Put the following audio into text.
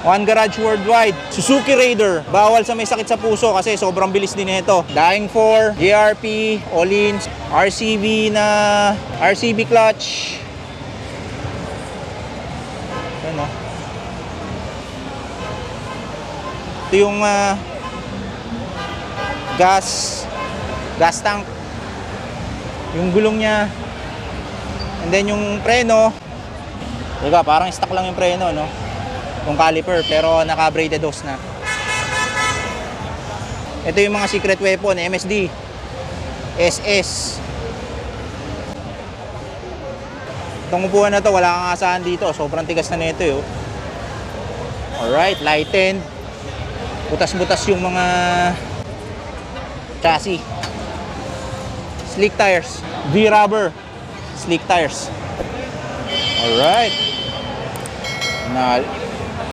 One Garage Worldwide. Suzuki Raider. Bawal sa may sakit sa puso kasi sobrang bilis din ito. Dying 4, JRP, All-ins, RCB clutch. Ano? Ito yung gas tank. Yung gulong niya. And then yung preno. Teka, parang stock lang yung preno, no? Yung caliper, pero naka-braided hose na. Ito yung mga secret weapon, MSD, SS. Itong upuan na to, wala kang asahan dito. Sobrang tigas na nito, eh. Alright, lightened. Butas-butas yung mga chassis. Slick tires. V-rubber. Slick tires. Alright.